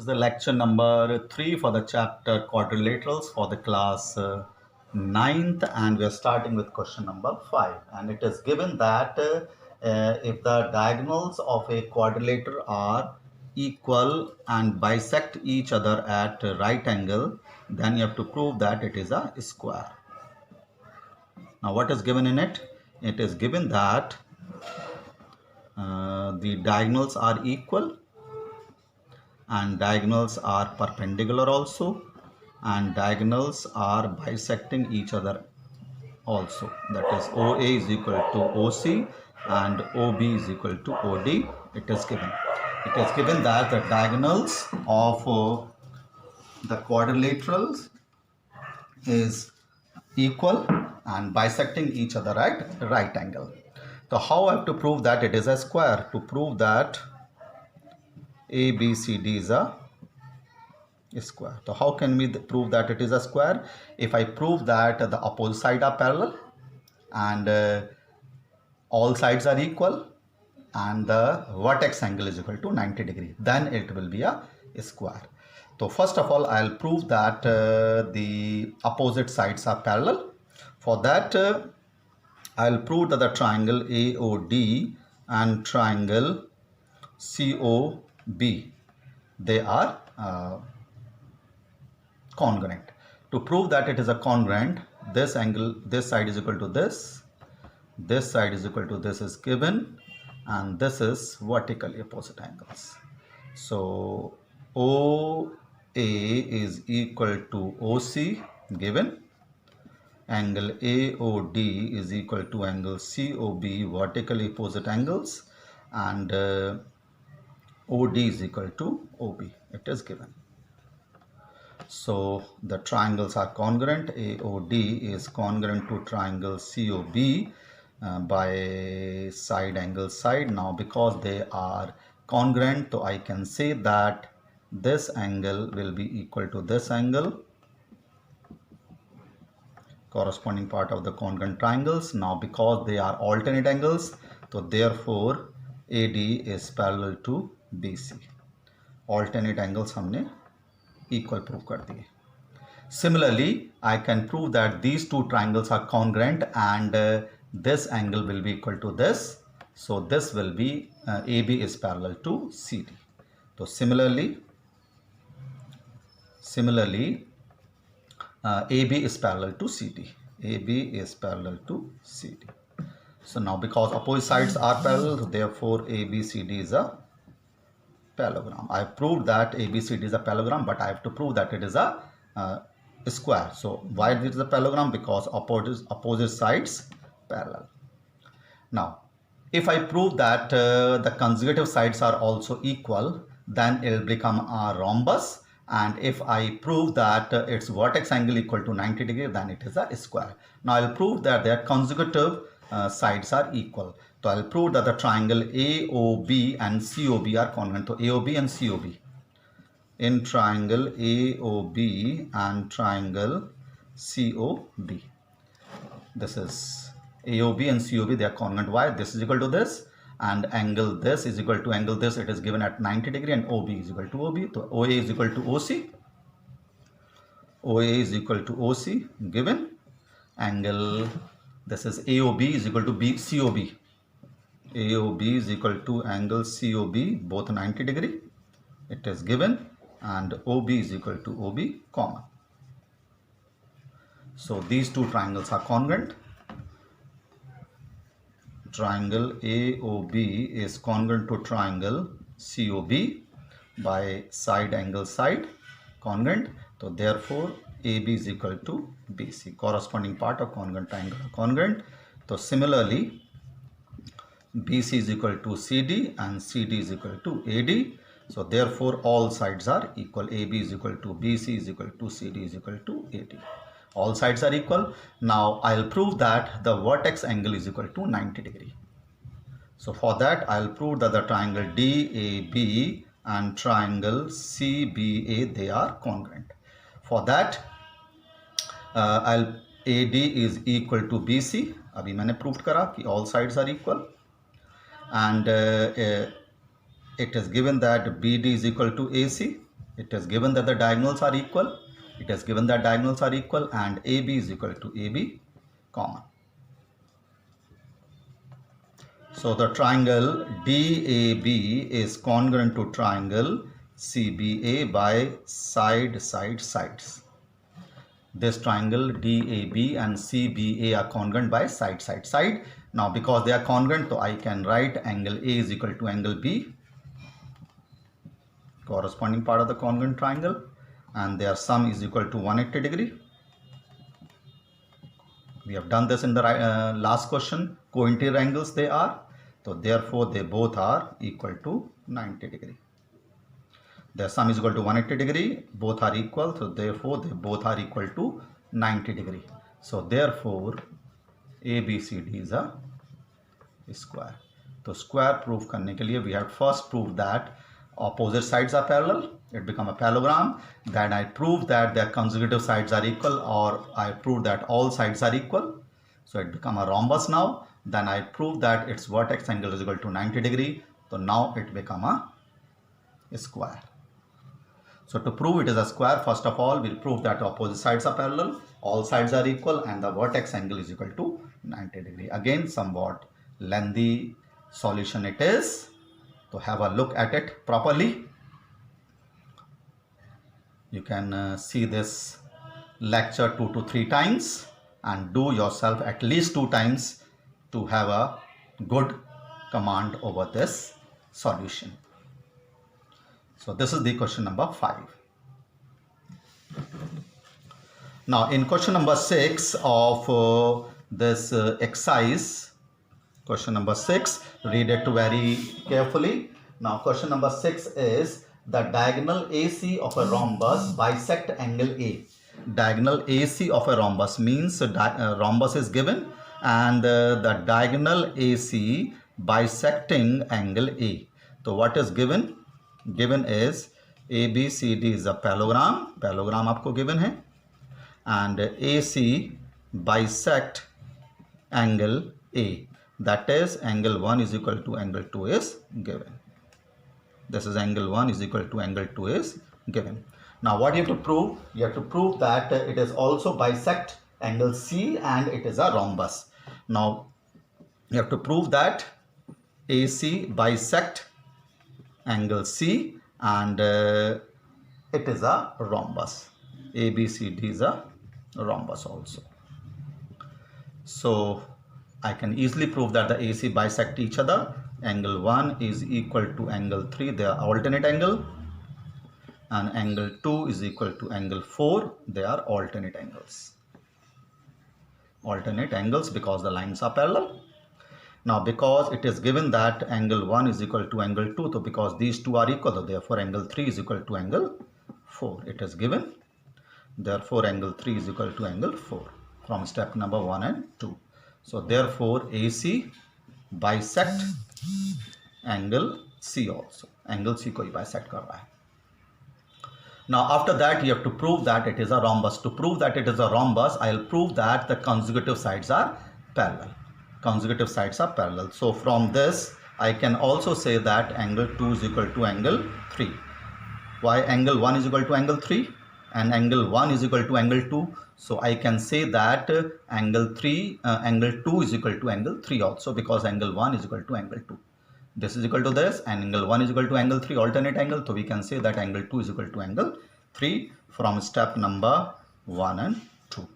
This is the lecture number 3 for the chapter quadrilaterals for the class 9th, and we are starting with question number 5. And it is given that if the diagonals of a quadrilateral are equal and bisect each other at right angle, then you have to prove that it is a square. Now what is given in it? It is given that the diagonals are equal and diagonals are perpendicular also, and diagonals are bisecting each other also. That is, OA is equal to OC and OB is equal to OD. It is given. It is given that the diagonals of the quadrilaterals is equal and bisecting each other at right angle. So how I have to prove that it is a square? To prove that ABCD is a square. So how can we prove that it is a square? If I prove that the opposite sides are parallel and all sides are equal and the vertex angle is equal to 90 degree, then it will be a square. So first of all, I'll prove that the opposite sides are parallel. For that, I'll prove that the triangle AOD and triangle COB, they are congruent. To prove that it is a congruent, this angle, this side is equal to this side is equal to this is given, and this is vertically opposite angles. So OA is equal to OC given, angle AOD is equal to angle COB, vertically opposite angles, and OD is equal to OB. It is given. So the triangles are congruent. AOD is congruent to triangle COB by side angle side. Now because they are congruent, so I can say that this angle will be equal to this angle, corresponding part of the congruent triangles. Now because they are alternate angles, so therefore AD is parallel to BC. Alternate angles हमने equal prove कर दिए. Similarly, I can prove that these two triangles are congruent and this angle will be equal to this. So this will be AB is parallel to CD. So similarly, AB is parallel to CD. AB is parallel to CD. So now because opposite sides are parallel, so therefore ABCD is a parallelogram. I have proved that ABCD is a parallelogram, but I have to prove that it is a square. So why it is a parallelogram? Because opposite sides parallel. Now if I prove that the consecutive sides are also equal, then it will become a rhombus, and if I prove that its vertex angle equal to 90 degree, then it is a square. Now I will prove that their consecutive sides are equal. So I'll prove that the triangle AOB and COB are congruent. So AOB and COB. In triangle AOB and triangle COB, this is AOB and COB, they are congruent. Why? This is equal to this, and angle this is equal to angle this. It is given at 90 degree, and OB is equal to OB. So OA is equal to OC. OA is equal to OC given. Angle, this is AOB is equal to COB. AOB is equal to angle COB, both 90 degree. It is given, and OB is equal to OB, common. So these two triangles are congruent. Triangle AOB is congruent to triangle COB by side angle side, congruent. So therefore AB is equal to BC, corresponding part of congruent triangle congruent. So similarly, BC is equal to CD and CD is equal to AD. So therefore all sides are equal. AB is equal to BC is equal to CD is equal to AD. All sides are equal. Now I'll prove that the vertex angle is equal to 90 degree. So for that I'll prove that the triangle DAB and triangle CBA, they are congruent. For that AD is equal to BC. अभी मैंने proved करा कि all sides are equal. And it is given that BD is equal to AC. It is given that the diagonals are equal. It is given that diagonals are equal and AB is equal to AB common. So the triangle DAB is congruent to triangle CBA by sides. This triangle DAB and CBA are congruent by side. Now because they are congruent, so I can write angle A is equal to angle B, corresponding part of the congruent triangle, and their sum is equal to 180 degree. We have done this in the last question. Co-interior angles they are, so therefore they both are equal to 90 degree. Their sum is equal to 180 degree, both are equal, so therefore they both are equal to 90 degree. So therefore ABCD is a square. तो square proof करने के लिए we have first proved that opposite sides are parallel, it become a parallelogram. Then I proved that their consecutive sides are equal, or I proved that all sides are equal, so it become a rhombus now. Then I proved that its vertex angle is equal to 90 degree, so now it become a square. So to prove it is a square, first of all we'll prove that opposite sides are parallel, all sides are equal, and the vertex angle is equal to 90 degree. Again, somewhat lengthy solution it is, to have a look at it properly. You can see this lecture 2 to 3 times and do yourself at least 2 times to have a good command over this solution. So this is the question number 5. Now in question number 6 of this exercise, question number 6, read it very carefully. Now question number 6 is the diagonal AC of a rhombus bisect angle A. Diagonal AC of a rhombus means rhombus is given and the diagonal AC bisecting angle A. So what is given? Given is ABCD is a parallelogram. Parallelogram आपको given है, and AC bisect angle A. That is angle 1 is equal to angle 2 is given. This is angle 1 is equal to angle 2 is given. Now what you have to prove? You have to prove that it is also bisect angle C and it is a rhombus. Now you have to prove that AC bisect angle C and it is a rhombus. ABCD is a rhombus also. So I can easily prove that the AC bisect each other. Angle 1 is equal to angle 3, they are alternate angle, and angle 2 is equal to angle 4, they are alternate angles. Alternate angles because the lines are parallel. Now because it is given that angle 1 is equal to angle 2, so because these two are equal, so therefore angle 3 is equal to angle 4. It is given, therefore angle 3 is equal to angle 4 from step number 1 and 2. So therefore AC bisect angle C also. Angle C को ही bisect कर रहा है. Now after that you have to prove that it is a rhombus. To prove that it is a rhombus, I will prove that the consecutive sides are parallel. Consecutive sides are parallel. So from this I can also say that angle 2 is equal to angle 3. Why angle 1 is equal to angle 3 and angle 1 is equal to angle 2? So I can say that angle 2 is equal to angle 3 also, because angle 1 is equal to angle 2. This is equal to this and angle 1 is equal to angle 3, alternate angle. So we can say that angle 2 is equal to angle 3 from step number 1 and 2.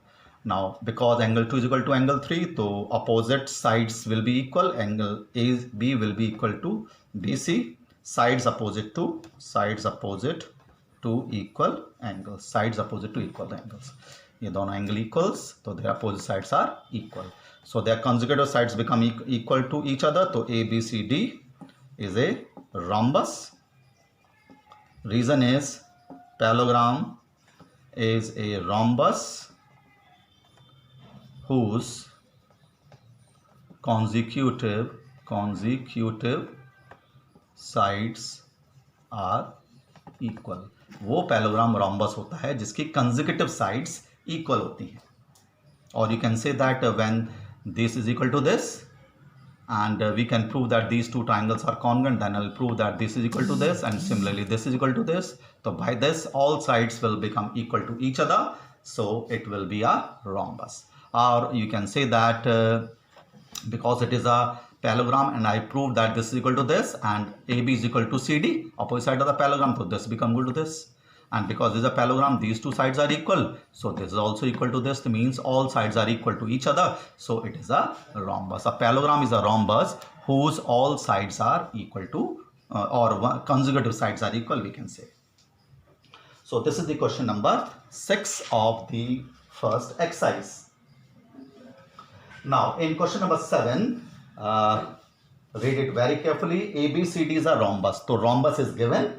Now because angle 2 is equal to angle 3, so opposite sides will be equal. Angle AB will be equal to BC. Sides opposite to equal angles. Sides opposite to equal angles. ये दोनों angle equals, so their opposite sides are equal. So their consecutive sides become equal to each other. So ABCD is a rhombus. Reason is parallelogram is a rhombus whose consecutive sides are equal. वो parallelogram rhombus होता है जिसकी consecutive sides equal होती हैं. Or you can say that when this is equal to this and we can prove that these two triangles are congruent. Then I'll prove that this is equal to this, and similarly this is equal to this. So by this, all sides will become equal to each other, so it will be a rhombus. Or you can say that because it is a parallelogram and I proved that this is equal to this and AB is equal to CD, opposite side of the parallelogram, so this become equal to this. And because this is a parallelogram, these two sides are equal, so this is also equal to this. Means all sides are equal to each other, so it is a rhombus. A parallelogram is a rhombus whose all sides are equal to consecutive sides are equal, we can say. So this is the question number 6 of the first exercise. Now in question number 7, read it very carefully. ABCD is a rhombus. So rhombus is given,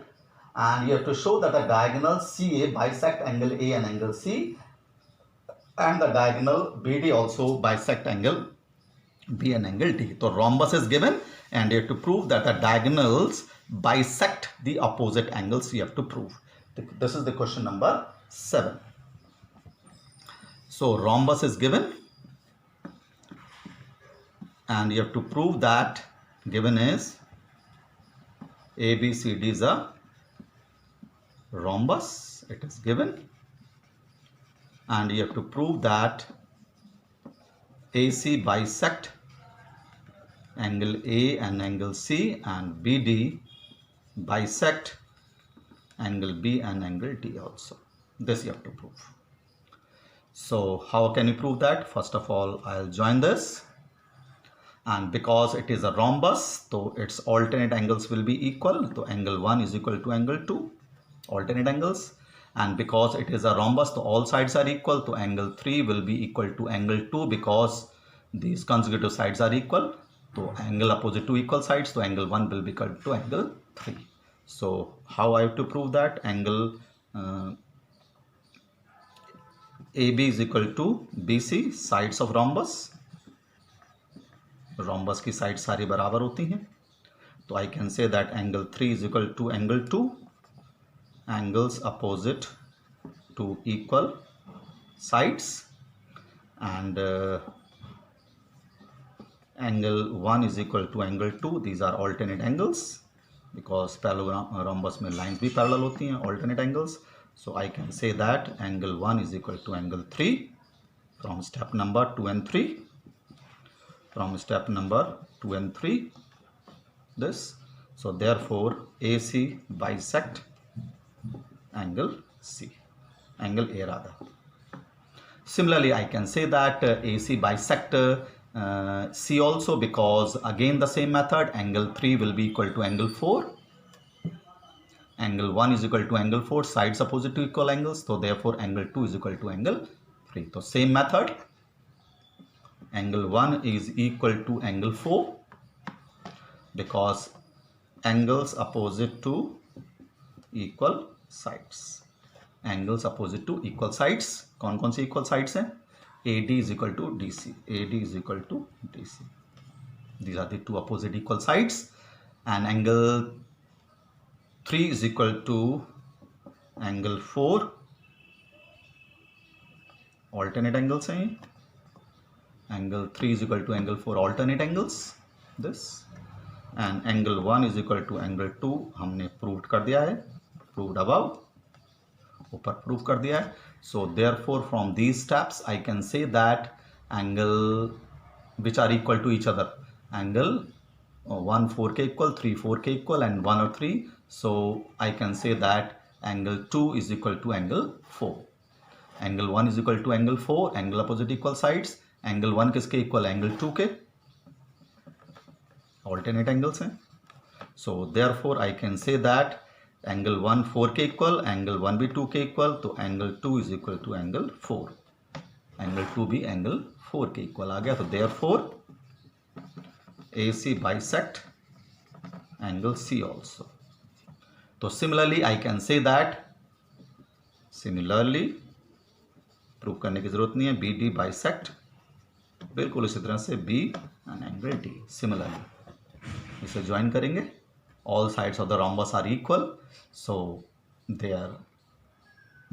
and you have to show that the diagonal CA bisect angle A and angle C, and the diagonal BD also bisect angle B and angle D. So rhombus is given, and you have to prove that the diagonals bisect the opposite angles. You have to prove. This is the question number 7. So rhombus is given, and you have to prove that given is ABCD is a rhombus. It is given, and you have to prove that AC bisect angle A and angle C, and BD bisect angle B and angle D also. This you have to prove. So how can you prove that? First of all, I'll join this, and because it is a rhombus, so its alternate angles will be equal. So angle 1 is equal to angle 2, alternate angles. And because it is a rhombus, so all sides are equal. So angle 3 will be equal to angle 2 because these consecutive sides are equal. So angle opposite to equal sides, so angle 1 will be equal to angle 3. So how I have to prove that? Angle AB is equal to BC, sides of rhombus. Rhombus की side सारी बराबर होती हैं, तो I can say that angle 3 is equal to angle 2, angles opposite to equal sides, and angle 1 is equal to angle 2. These are alternate angles because parallelogram rhombus में lines भी parallel होती हैं, alternate angles. So I can say that angle 1 is equal to angle 3 from step number 2 and 3. From step number 2 and 3, this. So therefore AC bisect angle C, angle A rather. Similarly, I can say that AC bisect C also, because again the same method, angle 3 will be equal to angle 4. Angle 1 is equal to angle 4, sides opposite to equal angles, so therefore angle 2 is equal to angle 3. So same method, angle 1 is equal to angle 4 because angles opposite to equal sides. Angles opposite to equal sides. कौन कौन से equal sides हैं? AD is equal to DC. AD is equal to DC. These are the two opposite equal sides. And angle 3 is equal to angle 4. Alternate angles हैं. Angle 3 is equal to angle 4, alternate angles, this. And angle 1 is equal to angle 2 हमने proved कर दिया है, proved above, ऊपर prove कर दिया है. So therefore from these steps I can say that angle which are equal to each other, angle 1 4 के equal, 3 4 के equal, and 1 or 3. So I can say that angle 2 is equal to angle 4. Angle 1 is equal to angle 4, angle opposite equal sides. Angle 1 किसके equal? Angle 2 के, alternate angles हैं. So therefore I can say that angle 1 4 के equal, angle 1 भी 2 के equal, तो angle 2 is equal to angle 4. Angle 2 भी angle 4 के equal आ गया. तो therefore AC bisect angle C also. तो similarly I can say that, similarly prove करने की जरूरत नहीं है, BD bisect, बिल्कुल इसी तरह से B and angle D. Similarly इसे ज्वाइन करेंगे. All sides of the rhombus are equal, so there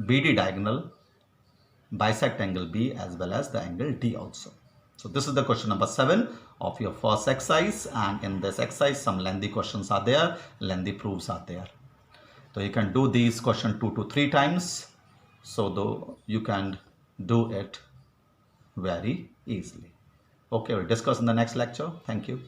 BD diagonal bisect angle B as well as the angle D also. So this is the question number 7 of your first exercise, and in this exercise some lengthy questions are there, lengthy proofs are there. So you can do these questions 2 to 3 times, so though you can do it very easily. Okay, we'll discuss in the next lecture. Thank you.